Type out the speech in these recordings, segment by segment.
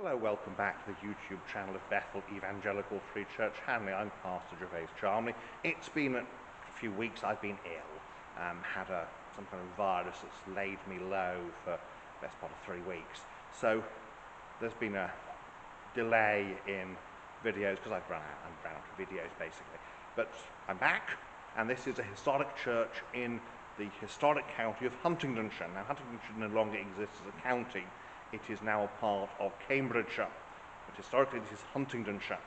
Hello, welcome back to the YouTube channel of Bethel Evangelical Free Church Hanley. I'm Pastor Gervais Charmley. It's been a few weeks I've been ill, had some kind of virus that's laid me low for the best part of 3 weeks. So there's been a delay in videos because I've run out of videos basically. But I'm back, and this is a historic church in the historic county of Huntingdonshire. Now Huntingdonshire no longer exists as a county. It is now a part of Cambridgeshire, but historically this is Huntingdonshire.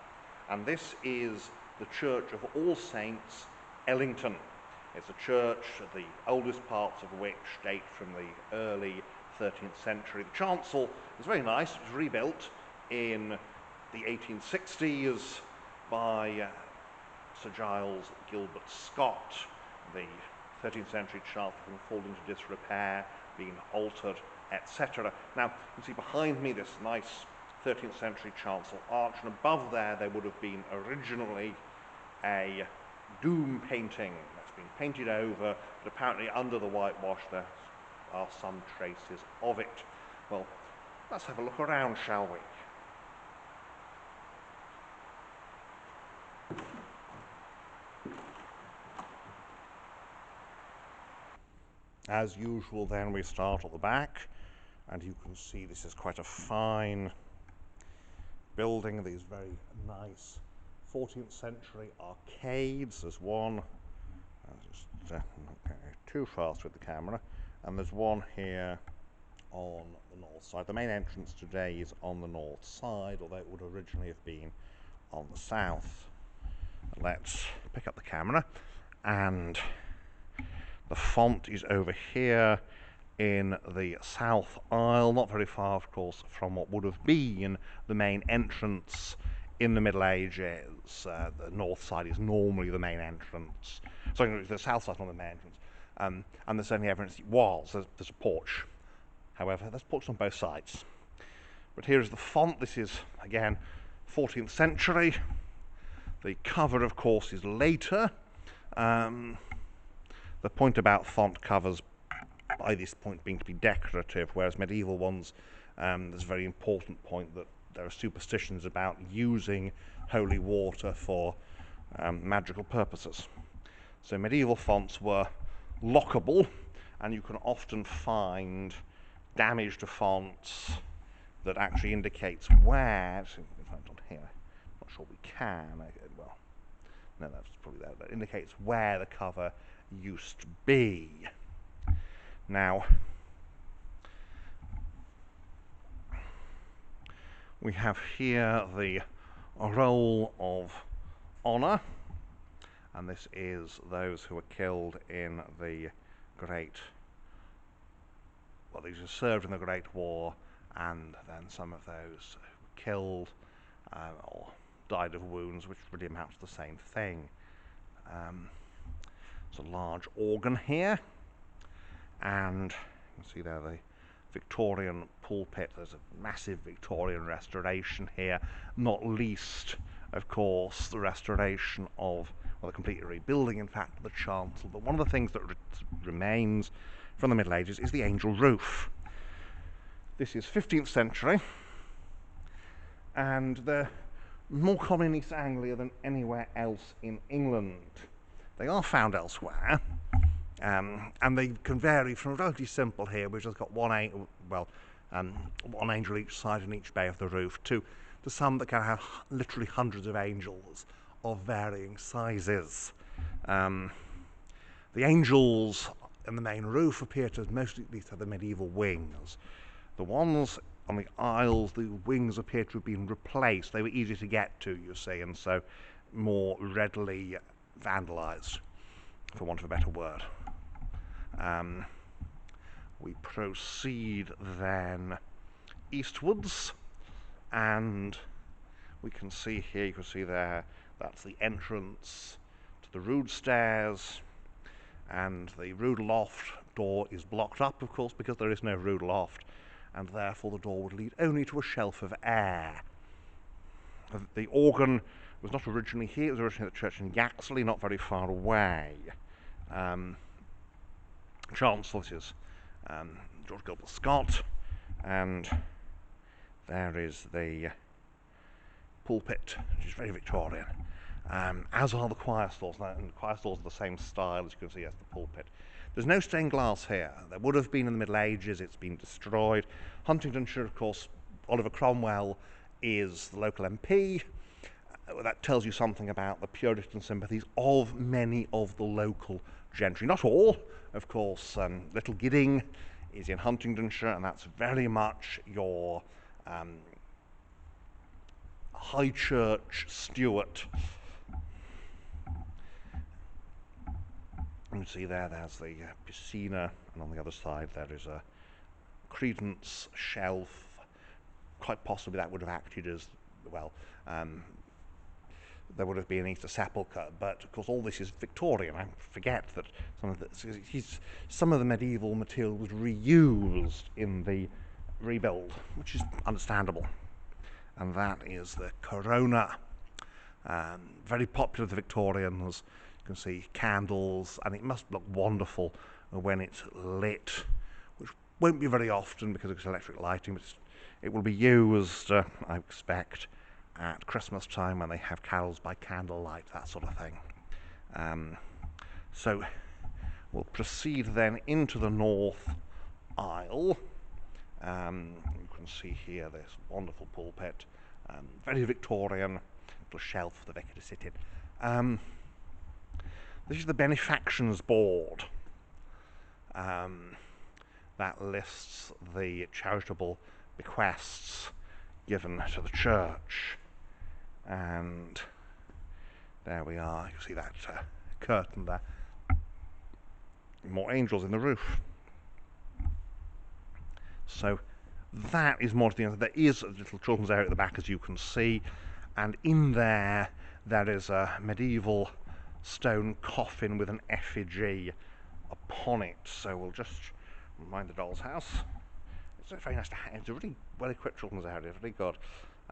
And this is the Church of All Saints, Ellington. It's a church, the oldest parts of which date from the early 13th century. The chancel is very nice. It was rebuilt in the 1860s by Sir Giles Gilbert Scott. The 13th century chancel having fallen into disrepair, being altered, etc. Now, you can see behind me this nice 13th century chancel arch, and above there would have been originally a doom painting that's been painted over, but apparently under the whitewash there are some traces of it. Well, let's have a look around, shall we? As usual, then, we start at the back, and you can see this is quite a fine building. These very nice 14th century arcades. There's one, just not going too fast with the camera, and there's one here on the north side. The main entrance today is on the north side, although it would originally have been on the south. Let's pick up the camera, and the font is over here in the south aisle, not very far, of course, from what would have been the main entrance in the Middle Ages. The north side is normally the main entrance. Sorry, the south side is not the main entrance. And there's only evidence it was. There's a porch. However, there's porches on both sides. But here is the font. This is, again, 14th century. The cover, of course, is later. The point about font covers, by this point, being to be decorative, whereas medieval ones, there's a very important point that there are superstitions about using holy water for magical purposes. So medieval fonts were lockable, and you can often find damage to fonts that actually indicates where. So in fact, on here, I'm not sure we can. Well, no, that's probably there. That indicates where the cover used to be. Now, we have here the roll of honour, and this is those who were killed in the these who served in the Great War, and then some of those who were killed or died of wounds, which really amounts to the same thing. There's a large organ here, and you can see there the Victorian pulpit. There's a massive Victorian restoration here, not least, of course, the restoration of, well, the complete rebuilding, in fact, of the chancel. But one of the things that remains from the Middle Ages is the angel roof. This is 15th century, and they're more common in East Anglia than anywhere else in England. They are found elsewhere, and they can vary from relatively simple here, which has got one angel each side in each bay of the roof, to some that can have literally hundreds of angels of varying sizes. The angels in the main roof appear to mostly at least have the medieval wings. The ones on the aisles, the wings appear to have been replaced. They were easy to get to, you see, and so more readily vandalized, for want of a better word. We proceed then eastwards, and we can see here, you can see there, that's the entrance to the rood stairs, and the rood loft door is blocked up, of course, because there is no rood loft, and therefore the door would lead only to a shelf of air. The organ was not originally here. It was originally at the church in Yaxley, not very far away. Chancel, this is George Gilbert Scott, and there is the pulpit, which is very Victorian, as are the choir stalls, and the choir stalls are the same style as you can see as the pulpit. There's no stained glass here. There would have been in the Middle Ages. It's been destroyed. Huntingdonshire, of course, Oliver Cromwell is the local MP. That tells you something about the Puritan sympathies of many of the local gentry. Not all, of course. Little Gidding is in Huntingdonshire, and that's very much your High Church Stuart. You can see there's the piscina, and on the other side there is a credence shelf. Quite possibly that would have acted as, well, there would have been Easter sepulchre, but of course all this is Victorian. I forget that some of the medieval material was reused in the rebuild, which is understandable. And that is the corona. Very popular with the Victorians. You can see candles, and it must look wonderful when it's lit, which won't be very often because it's electric lighting, but it will be used, I expect, at Christmas time when they have carols by candlelight, that sort of thing. So we'll proceed then into the north aisle. You can see here this wonderful pulpit, very Victorian, little shelf for the vicar to sit in. This is the benefactions board that lists the charitable bequests given to the church, and there we are. You see that curtain there. More angels in the roof. So that is more to the end. There is a little children's area at the back, as you can see, and in there is a medieval stone coffin with an effigy upon it. So we'll just remind the doll's house. It's very nice to have. It's a really well equipped children's area, really good.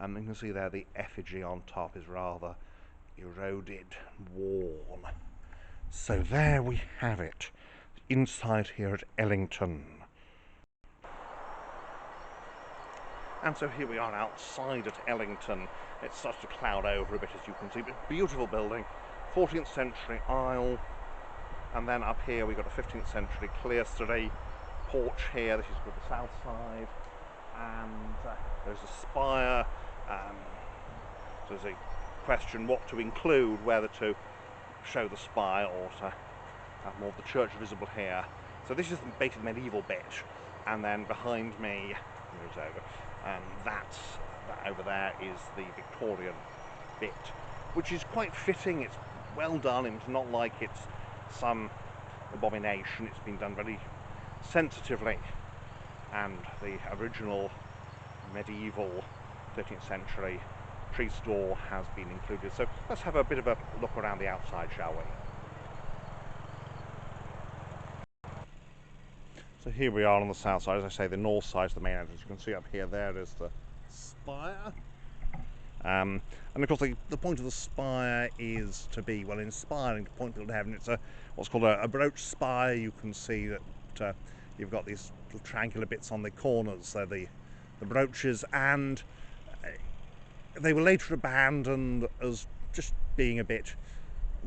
You can see there the effigy on top is rather eroded, worn. So there we have it, inside here at Ellington. And so here we are outside at Ellington. It starts to cloud over a bit, as you can see, but beautiful building, 14th century aisle, and then up here we've got a 15th century clerestory porch here. This is called the south side, and there's a spire. So there's a question what to include, whether to show the spire or to have more of the church visible here. So this is the basic medieval bit, and then behind me, moves over, that over there is the Victorian bit, which is quite fitting. It's well done. It's not like it's some abomination. It's been done very sensitively, and the original medieval 13th century priest door has been included. So let's have a bit of a look around the outside, shall we? So here we are on the south side. As I say, the north side is the main entrance. You can see up here, there is the spire. And of course the point of the spire is to be, well, inspiring, to point people to heaven. It's what's called a brooch spire. You can see that you've got these little triangular bits on the corners. They're the brooches, and they were later abandoned as just being a bit,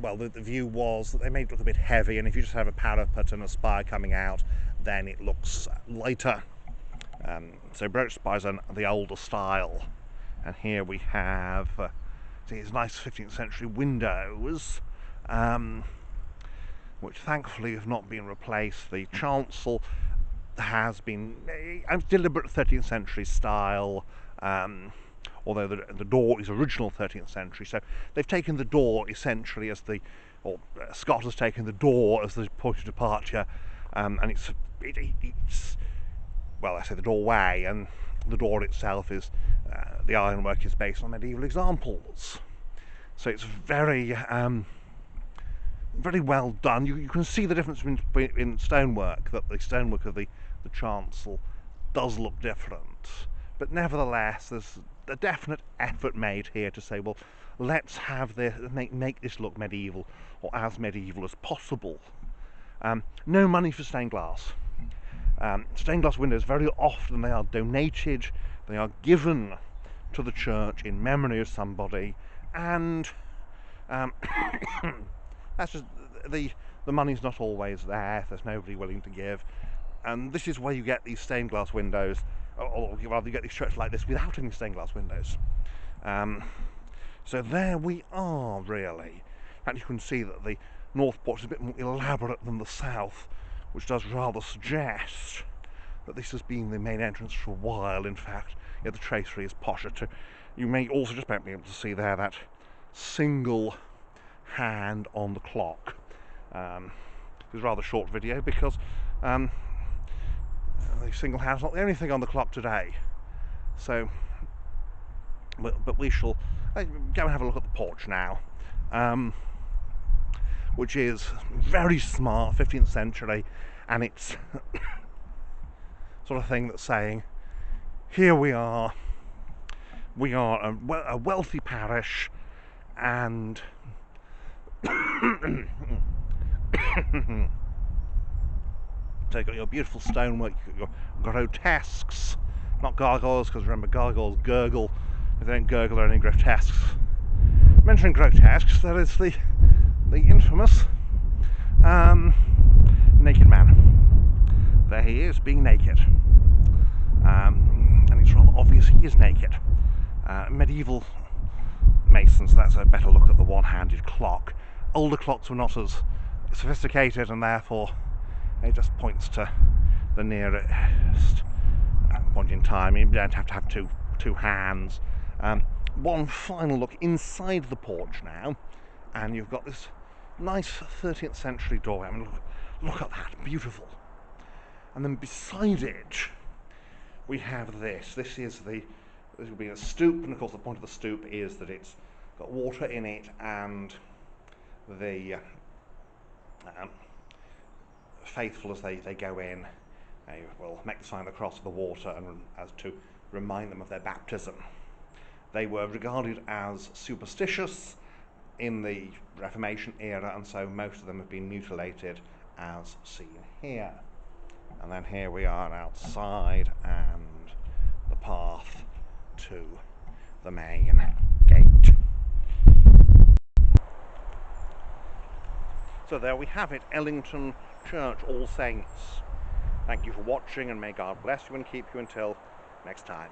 well, the view was that they made it look a bit heavy, and if you just have a parapet and a spire coming out, then it looks lighter. So brooch spires are the older style. And here we have these nice 15th century windows, which thankfully have not been replaced. The chancel has been a deliberate 13th century style, although the door is original 13th century. So they've taken the door essentially as Scott has taken the door as the point of departure, and it's well, I say the doorway, and the door itself is the ironwork is based on medieval examples. So it's very very well done. You can see the difference in stonework, that the stonework of the chancel does look different, but nevertheless there's a definite effort made here to say, well, let's have this, make this look medieval, or as medieval as possible. No money for stained glass. Stained glass windows, very often they are donated, they are given to the church in memory of somebody, and that's just the money's not always there. There's nobody willing to give, and this is where you get these stained glass windows, or rather you get these churches like this without any stained glass windows. So there we are, really. And you can see that the north porch is a bit more elaborate than the south, which does rather suggest that this has been the main entrance for a while. In fact, yeah, the tracery is posher too. You may also just about be able to see there that single hand on the clock. It's a rather short video because the single hand's not the only thing on the clock today. So, but we shall go and have a look at the porch now, which is very smart, 15th century, and it's sort of thing that's saying, here we are a wealthy parish, and so you've got your beautiful stonework, you've got your grotesques, not gargoyles, because remember, gargoyles gurgle. If they don't gurgle, they're only grotesques. Mentioning grotesques, there is the infamous naked man. There he is, being naked. And it's rather obvious he is naked. Medieval masons, that's a better look at the one-handed clock. Older clocks were not as sophisticated, and therefore it just points to the nearest point in time. You don't have to have two hands. One final look inside the porch now, and you've got this nice 13th century doorway. I mean, look at that, beautiful. And then beside it we have this. This will be a stoop, and of course the point of the stoop is that it's got water in it, and the faithful, as they go in, they will make the sign of the cross of the water, and as to remind them of their baptism. They were regarded as superstitious in the Reformation era, and so most of them have been mutilated, as seen here. And then here we are outside, and the path to the main gate. So there we have it, Ellington Church, All Saints. Thank you for watching, and may God bless you and keep you until next time.